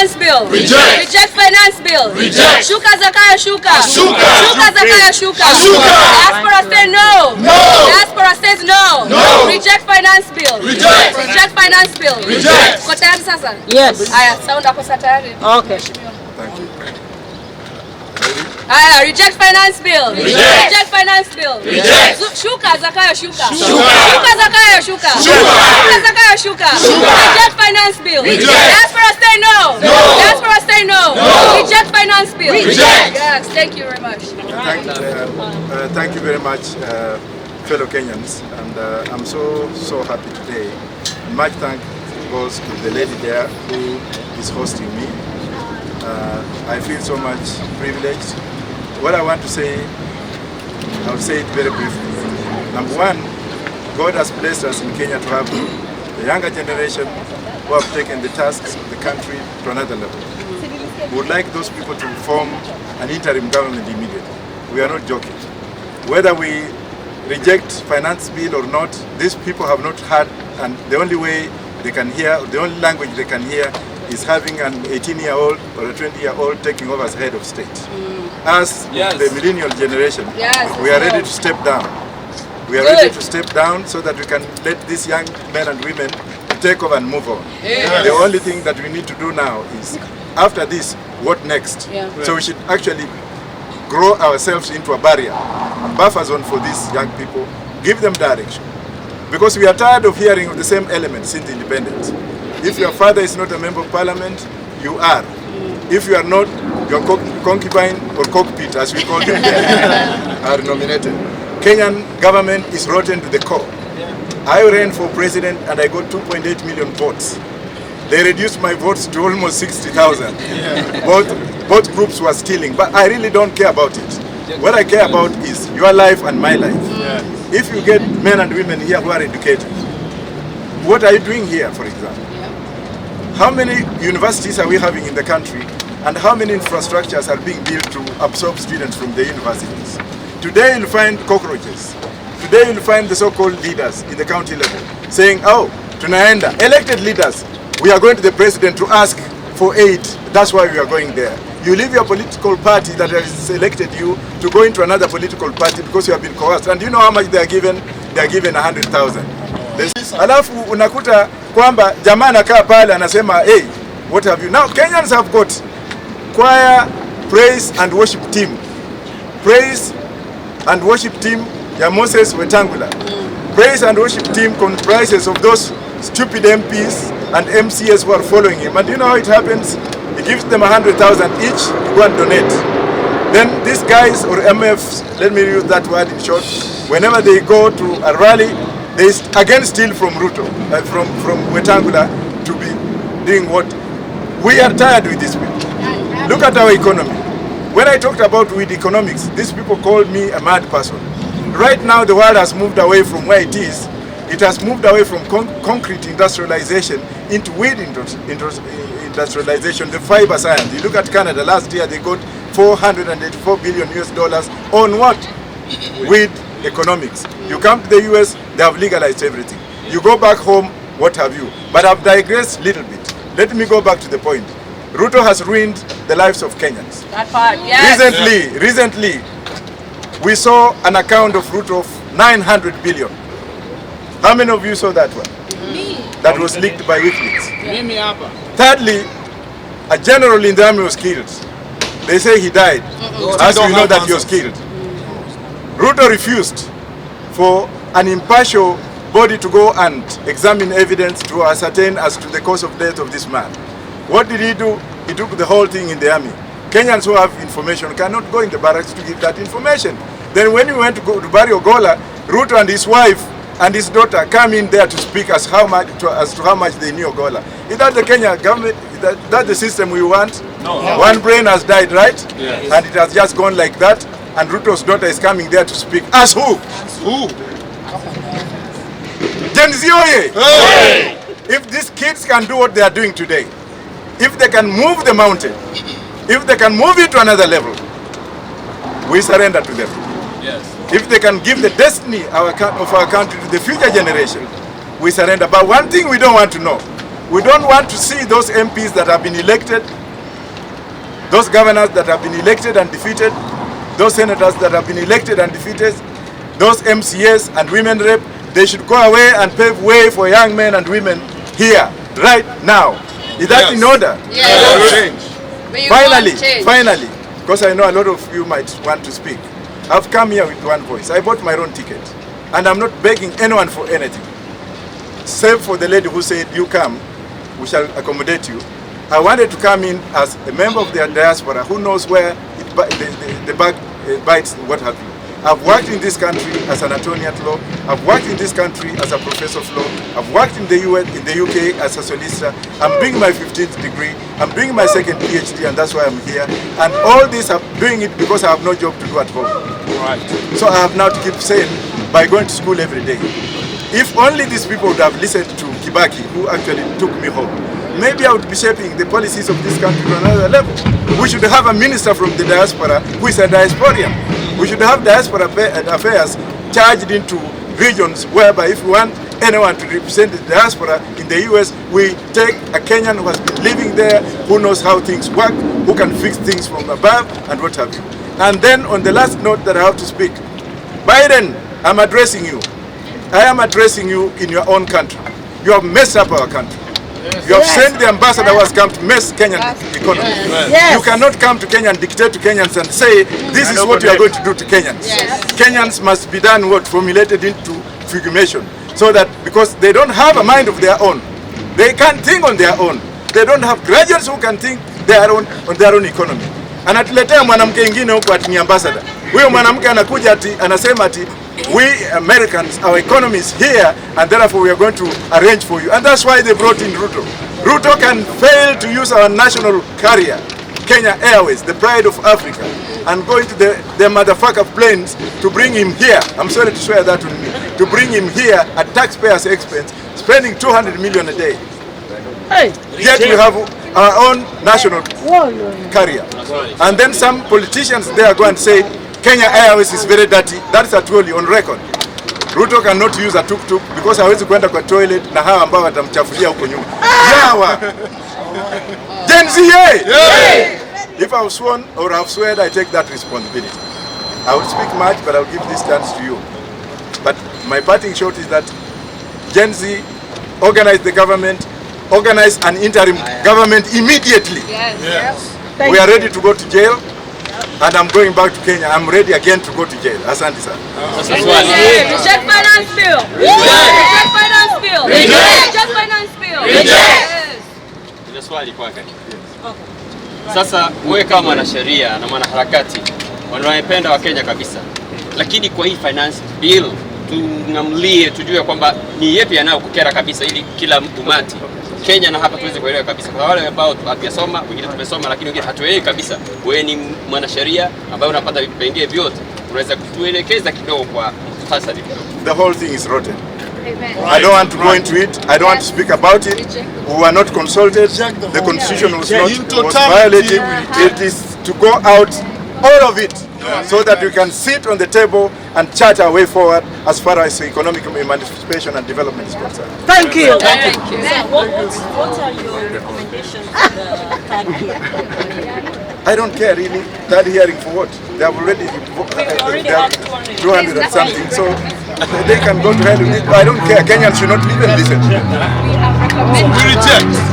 finance bill. Reject. Reject finance bill. Reject. Shuka Zakaya Shuka. Shuka. Shuka Zakaya Shuka. Shuka. Diaspora say no. No. Diaspora says no. No. Reject finance bill. Reject. Reject finance bill. Reject. Kwa tayari sasa? Yes. Aya, sound hapo sasa tayari. Okay. Thank you. Reject finance bill. Reject. Reject finance bill. Reject. Shuka Zakaya Shuka. Shuka. Shuka Zakaya Shuka. Shuka. Shuka Zakaya Shuka. Shuka. Reject finance bill. Reject. Diaspora say no. No. Diaspora say no. No. Reject finance bill. Reject. Yes, thank you very much. Thank you very much, fellow Kenyans, and I'm so happy today. And much thank goes to the lady there who is hosting me. I feel so much privileged. What I want to say, I'll say it very briefly. Number one, God has blessed us in Kenya to have the younger generation who have taken the tasks of the country to another level. We would like those people to form an interim government immediately. We are not joking. Whether we reject finance bill or not, these people have not heard, and the only way they can hear, the only language they can hear is having an 18-year-old or a 20-year-old taking over as head of state. As the millennial generation, we are ready to step down. We are ready to step down so that we can let these young men and women take over and move on. The only thing that we need to do now is, after this, what next? So we should actually grow ourselves into a barrier, a buffer zone for these young people, give them direction. Because we are tired of hearing of the same elements since independence. If your father is not a member of parliament, you are. If you are not, your concubine or cockpit, as we call them there, are nominated. Kenyan government is rotten to the core. I ran for president and I got 2.8 million votes. They reduced my votes to almost 60,000. Both groups were stealing, but I really don't care about it. What I care about is your life and my life. If you get men and women here who are educated, what are you doing here, for example? How many universities are we having in the country, and how many infrastructures are being built to absorb students from the universities? Today you'll find cockroaches. Today you'll find the so-called leaders in the county level saying, oh, tunaenda, elected leaders, we are going to the president to ask for aid. That's why we are going there. You leave your political party that has elected you to go into another political party because you have been coerced. And do you know how much they are given? They are given 100,000. Alafu unakuta kwamba jamaa anakaa pale anasema, hey, what have you? Now Kenyans have got choir, praise and worship team. Praise and worship team ya Moses Wetangula. Praise and worship team comprises of those stupid MPs and MCS who are following him. And do you know how it happens? He gives them 100,000 each to go and donate. Then these guys, or MFs, let me use that word in short, whenever they go to a rally, they again steal from Ruto, from Wetangula to be doing what? We are tired with this people. Look at our economy. When I talked about with economics, these people called me a mad person. Right now the world has moved away from where it is. It has moved away from concrete industrialization into weed industrialization, the fiber science. You look at Canada, last year they got $484 billion US on what? Weed economics. You come to the US, they have legalized everything. You go back home, what have you? But I've digressed a little bit. Let me go back to the point. Ruto has ruined the lives of Kenyans. That part, yes. Recently, we saw an account of Ruto of 900 billion. How many of you saw that one? Me. That was leaked by WikiLeaks. Thirdly, a general in the army was killed. They say he died. As we know that he was killed. Ruto refused for an impartial body to go and examine evidence to ascertain as to the cause of death of this man. What did he do? He took the whole thing in the army. Kenyans who have information cannot go in the barracks to give that information. Then when we went to go to Wajakoyah, Ruto and his wife and his daughter come in there to speak as to how much they knew Ogola. Is that the Kenya government? Is that the system we want? No. One brain has died, right? Yes. And it has just gone like that. And Ruto's daughter is coming there to speak. As who? Who? Gen Z, hey! If these kids can do what they are doing today, if they can move the mountain, if they can move it to another level, we surrender to them. Yes. If they can give the destiny of our country to the future generation, we surrender. But one thing we don't want to know, We don't want to see those MPs that have been elected, those governors that have been elected and defeated, those senators that have been elected and defeated, those MCAs and women rep. They should go away and pave way for young men and women here, right now. Is that in order? Yes. Finally, because I know a lot of you might want to speak. I've come here with one voice. I bought my own ticket. And I'm not begging anyone for anything. Save for the lady who said, you come, we shall accommodate you. I wanted to come in as a member of the diaspora who knows where the bag bites, what have you. I've worked in this country as an attorney at law. I've worked in this country as a professor of law. I've worked in the US, in the UK as a solicitor. I'm doing my 15th degree. I'm doing my second PhD, and that's why I'm here. And all this I'm doing it because I have no job to do at home. Right. So I have now to keep saying, by going to school every day. If only these people would have listened to Kibaki, who actually took me home, maybe I would be shaping the policies of this country to another level. We should have a minister from the diaspora who is a diasporian. We should have diaspora affairs charged into regions whereby if we want anyone to represent the diaspora in the US, we take a Kenyan who has been living there, who knows how things work, who can fix things from above, and what have you. And then on the last note that I have to speak, Biden, I'm addressing you. I am addressing you in your own country. You have messed up our country. You have sent the ambassador who has come to mess Kenyan economy. You cannot come to Kenya and dictate to Kenyans and say, this is what you are going to do to Kenyans. Kenyans must be done what? Formulated into figumation. So that, because they don't have a mind of their own. They can't think on their own. They don't have graduates who can think on their own economy. Anatuletea mwanamke ingine huko ati ni ambassador. Huyo mwanamke anakuja ati anasema ati we Americans, our economy is here and therefore we are going to arrange for you. And that's why they brought in Ruto. Ruto can fail to use our national carrier, Kenya Airways, the pride of Africa, and go into the motherfucker planes to bring him here. I'm sorry to swear that on me. To bring him here at taxpayers' expense, spending 200 million a day. Yet we have our own national carrier. And then some politicians there go and say, Kenya Airways is very dirty. That's actually on record. Ruto cannot use a tuk-tuk because hawezi kwenda kwa toilet na hawa ambao watamchafulia huko nyuma. Yawa! Gen Z! If I've sworn or I've sweared, I take that responsibility. I will speak much, but I'll give this chance to you. But my parting shot is that Gen Z organize the government, organize an interim government immediately. We are ready to go to jail. And I'm going back to Kenya. I'm ready again to go to jail. Asante sana. Reject finance bill. Reject finance bill. Reject finance bill. Nina swali kwake. Sasa wewe kama mwanasheria na mwanaharakati wanapenda wa Kenya kabisa. Lakini kwa hii finance bill tunamlie tujue kwamba ni yepi yanayokukera kabisa ili kila umati Kenya na hapa tuweze kuelewa kabisa. Kwa wale ambao hatujasoma, wengine tumesoma lakini wengine hatuelewi kabisa. Wewe ni mwanasheria ambaye unapata vipengele vyote. Unaweza kutuelekeza kidogo kwa muhtasari kidogo. The whole thing is rotten. I don't want to go into it. I don't want to speak about it. We were not consulted. The constitution was violated. It is to go out, all of it, so that we can sit on the table and chart our way forward as far as economic emancipation and development is concerned. Thank you. Thank you. What are your recommendations for the third hearing? I don't care really. Third hearing for what? They have already had 200 and something, so they can go to hell with it. I don't care. Kenyans should not even listen. We have recommended. We reject.